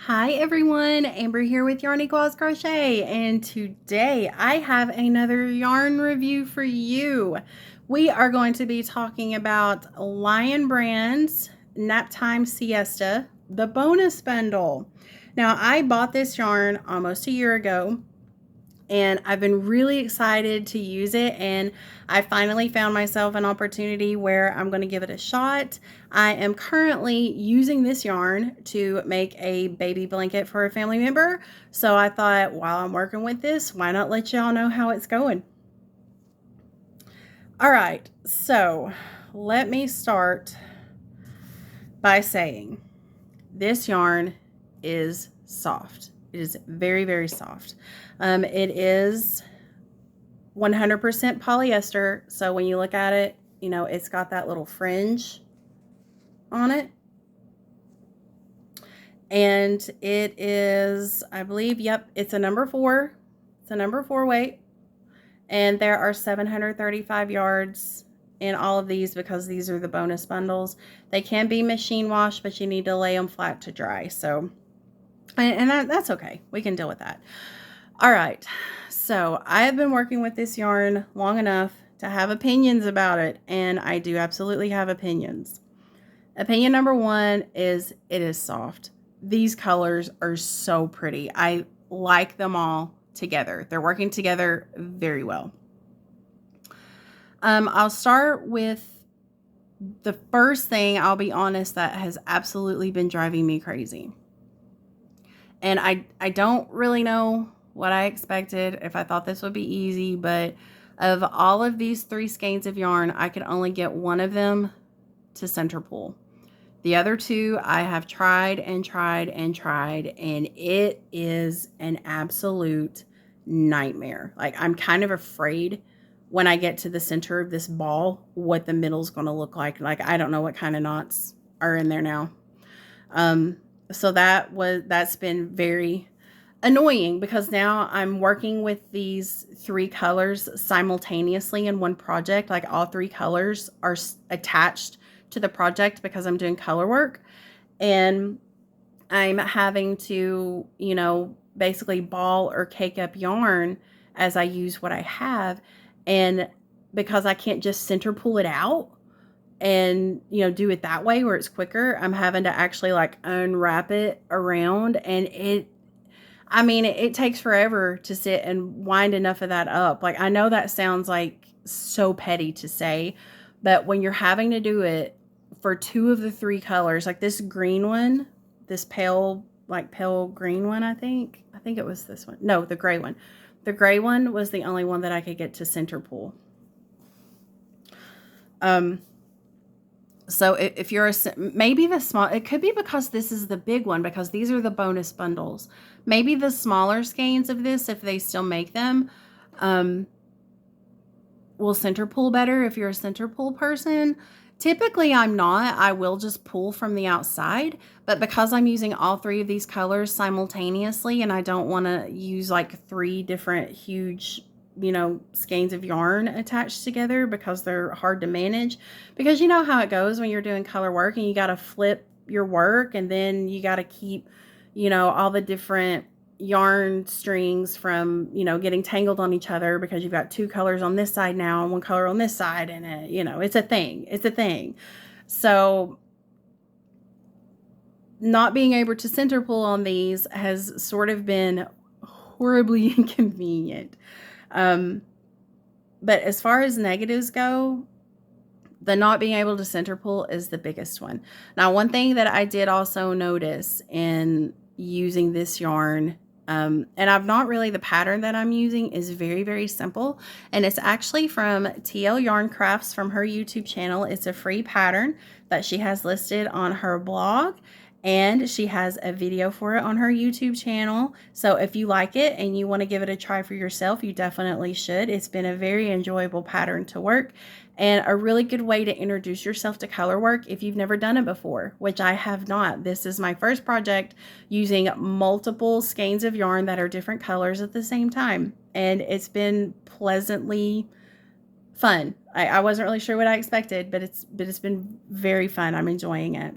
Hi everyone, Amber here with YarnieQualls Crochet, and today I have another yarn review for you. We are going to be talking about Lion Brand's Naptime Siesta, the bonus bundle. Now, I bought this yarn almost a year ago, and I've been really excited to use it, and I finally found myself an opportunity where I'm going to give it a shot. I am currently using this yarn to make a baby blanket for a family member, so I thought while I'm working with this, why not let y'all know how it's going. All right, so let me start by saying this yarn is soft. It is very, very soft. It is 100% polyester. So when you look at it, you know, it's got that little fringe on it. And it is, I believe, yep, it's a number 4. It's a number 4 weight. And there are 735 yards in all of these because these are the bonus bundles. They can be machine washed, but you need to lay them flat to dry. So, and that's okay. We can deal with that. All right. So I have been working with this yarn long enough to have opinions about it, and I do absolutely have opinions. Opinion number 1 is it is soft. These colors are so pretty. I like them all together. They're working together very well. I'll start with the first thing, I'll be honest, that has absolutely been driving me crazy. And I don't really know what I expected, if I thought this would be easy, but of all of these 3 skeins of yarn, I could only get one of them to center pull. The other 2 I have tried and tried and tried, and it is an absolute nightmare. Like, I'm kind of afraid when I get to the center of this ball what the middle's going to look like. Like, I don't know what kind of knots are in there now. So that's been very annoying because now I'm working with these 3 colors simultaneously in one project. Like, all 3 colors are attached to the project because I'm doing color work, and I'm having to, you know, basically ball or cake up yarn as I use what I have. And because I can't just center pull it out and, you know, do it that way where it's quicker, I'm having to actually like unwrap it around, and it takes forever to sit and wind enough of that up. Like, I know that sounds like so petty to say, but when you're having to do it for 2 of the 3 colors, like this green one, this pale green one, I think it was this one. No, the gray one. The gray one was the only one that I could get to center pull. So if you're maybe the small, it could be because this is the big one, because these are the bonus bundles. Maybe the smaller skeins of this, if they still make them, will center pull better if you're a center pull person. Typically, I'm not. I will just pull from the outside, but because I'm using all 3 of these colors simultaneously, and I don't want to use like 3 different huge, you know, skeins of yarn attached together because they're hard to manage. Because you know how it goes when you're doing color work and you got to flip your work, and then you got to keep, you know, all the different yarn strings from, you know, getting tangled on each other because you've got 2 colors on this side now and 1 color on this side, and you know, it's a thing. So not being able to center pull on these has sort of been horribly inconvenient. But as far as negatives go, the not being able to center pull is the biggest one. Now, one thing that I did also notice in using this yarn, and I'm not really, the pattern that I'm using is very, very simple. And it's actually from TL Yarn Crafts from her YouTube channel. It's a free pattern that she has listed on her blog, and she has a video for it on her YouTube channel. So if you like it and you want to give it a try for yourself, you definitely should. It's been a very enjoyable pattern to work, and a really good way to introduce yourself to color work if you've never done it before, which I have not. This is my first project using multiple skeins of yarn that are different colors at the same time, and it's been pleasantly fun. I wasn't really sure what I expected, but it's been very fun. I'm enjoying it.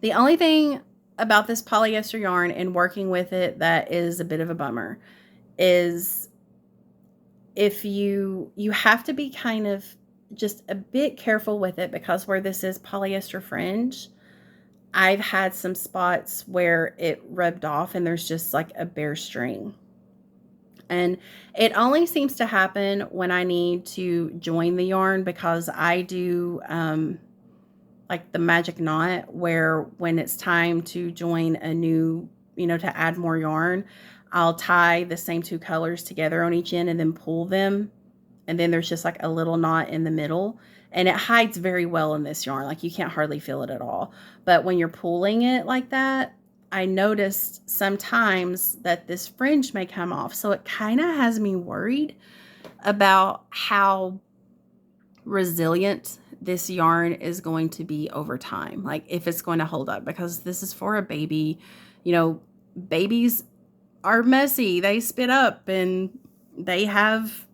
The only thing about this polyester yarn and working with it that is a bit of a bummer is if you have to be kind of just a bit careful with it, because where this is polyester fringe, I've had some spots where it rubbed off and there's just like a bare string. And it only seems to happen when I need to join the yarn, because I do like the magic knot, where when it's time to join a new, to add more yarn, I'll tie the same two colors together on each end and then pull them. And then there's just like a little knot in the middle, and it hides very well in this yarn. Like you can't hardly feel it at all. But when you're pulling it like that, I noticed sometimes that this fringe may come off. So it kind of has me worried about how resilient this yarn is going to be over time. Like if it's going to hold up, because this is for a baby. Babies are messy. They spit up and they have,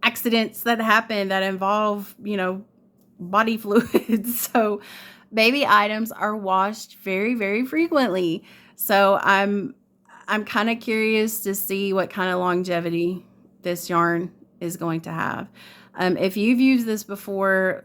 accidents that happen that involve, body fluids. So baby items are washed very, very frequently. So I'm kind of curious to see what kind of longevity this yarn is going to have. If you've used this before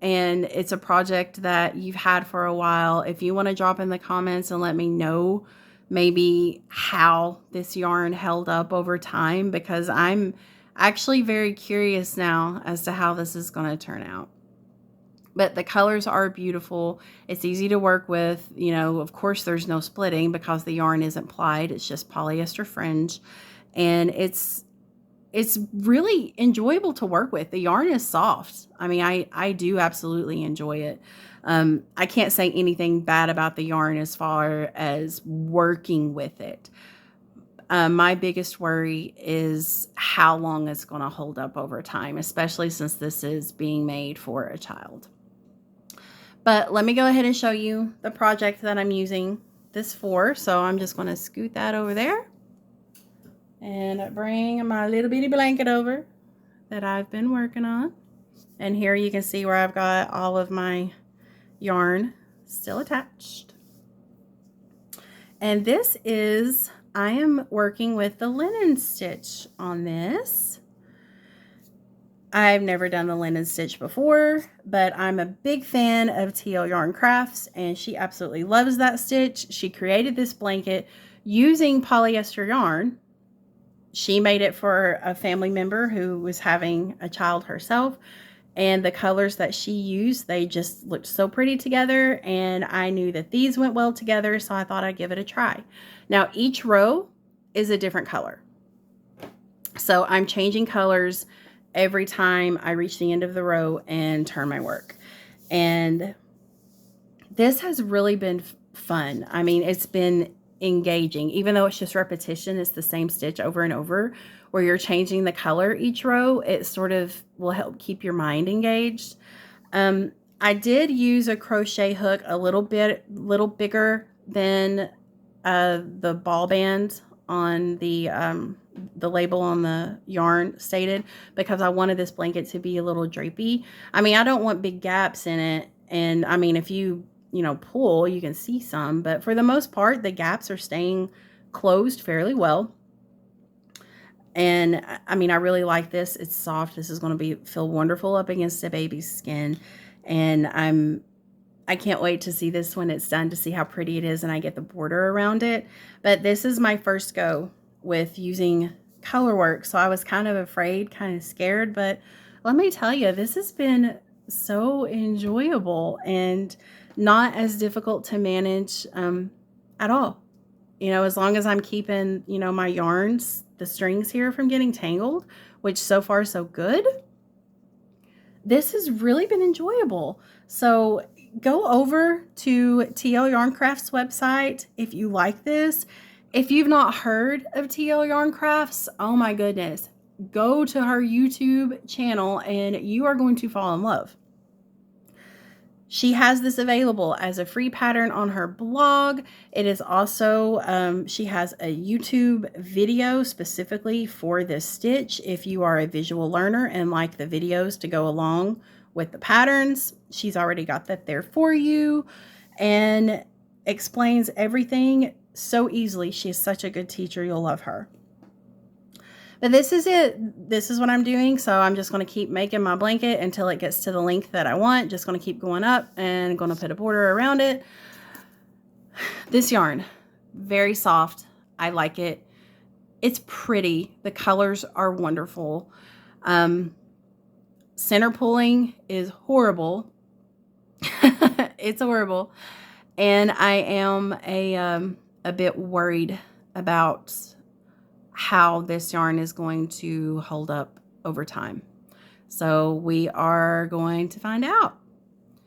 and it's a project that you've had for a while, if you want to drop in the comments and let me know maybe how this yarn held up over time, because I'm actually very curious now as to how this is going to turn out. But the colors are beautiful. It's easy to work with. Of course there's no splitting because the yarn isn't plied. It's just polyester fringe. And it's really enjoyable to work with. The yarn is soft. I mean, I do absolutely enjoy it. I can't say anything bad about the yarn as far as working with it. My biggest worry is how long it's going to hold up over time, especially since this is being made for a child. But let me go ahead and show you the project that I'm using this for. So I'm just going to scoot that over there and bring my little bitty blanket over that I've been working on. And here you can see where I've got all of my yarn still attached. And this is, I am working with the linen stitch on this. I've never done the linen stitch before, but I'm a big fan of TL Yarn Crafts, and she absolutely loves that stitch. She created this blanket using polyester yarn. She made it for a family member who was having a child herself, and the colors that she used, they just looked so pretty together, and I knew that these went well together, so I thought I'd give it a try. Now each row is a different color, so I'm changing colors every time I reach the end of the row and turn my work. And this has really been fun. I mean, it's been engaging, even though it's just repetition. It's the same stitch over and over, where you're changing the color each row. It sort of will help keep your mind engaged. I did use a crochet hook a little bigger than the ball band on the label on the yarn stated, because I wanted this blanket to be a little drapey. I mean, I don't want big gaps in it. And I mean, if you pull, you can see some, but for the most part, the gaps are staying closed fairly well. And I mean, I really like this. It's soft. This is going to feel wonderful up against a baby's skin. And I can't wait to see this when it's done, to see how pretty it is and I get the border around it. But this is my first go with using color work, so I was kind of afraid, kind of scared, but let me tell you, this has been so enjoyable and not as difficult to manage at all. As long as I'm keeping, my yarns, the strings here, from getting tangled, which so far so good. This has really been enjoyable. So go over to TL Yarn Crafts website if you like this. If you've not heard of TL Yarn Crafts, oh my goodness, go to her YouTube channel and you are going to fall in love. She has this available as a free pattern on her blog. It is also, she has a YouTube video specifically for this stitch. If you are a visual learner and like the videos to go along with the patterns, she's already got that there for you. and explains everything so easily. She is such a good teacher. You'll love her. But this is it. This is what I'm doing. So I'm just going to keep making my blanket until it gets to the length that I want. Just going to keep going up and going to put a border around it. This yarn, very soft. I like it. It's pretty. The colors are wonderful. Center pulling is horrible. It's horrible. And I am a bit worried about how this yarn is going to hold up over time. So we are going to find out.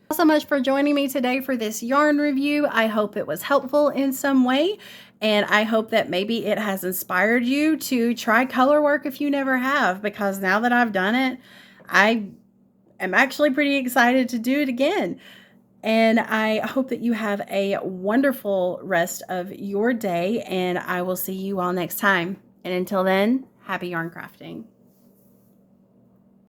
Thank you so much for joining me today for this yarn review. I hope it was helpful in some way, and I hope that maybe it has inspired you to try color work if you never have, because now that I've done it, I am actually pretty excited to do it again. And I hope that you have a wonderful rest of your day, and I will see you all next time. And until then, happy yarn crafting.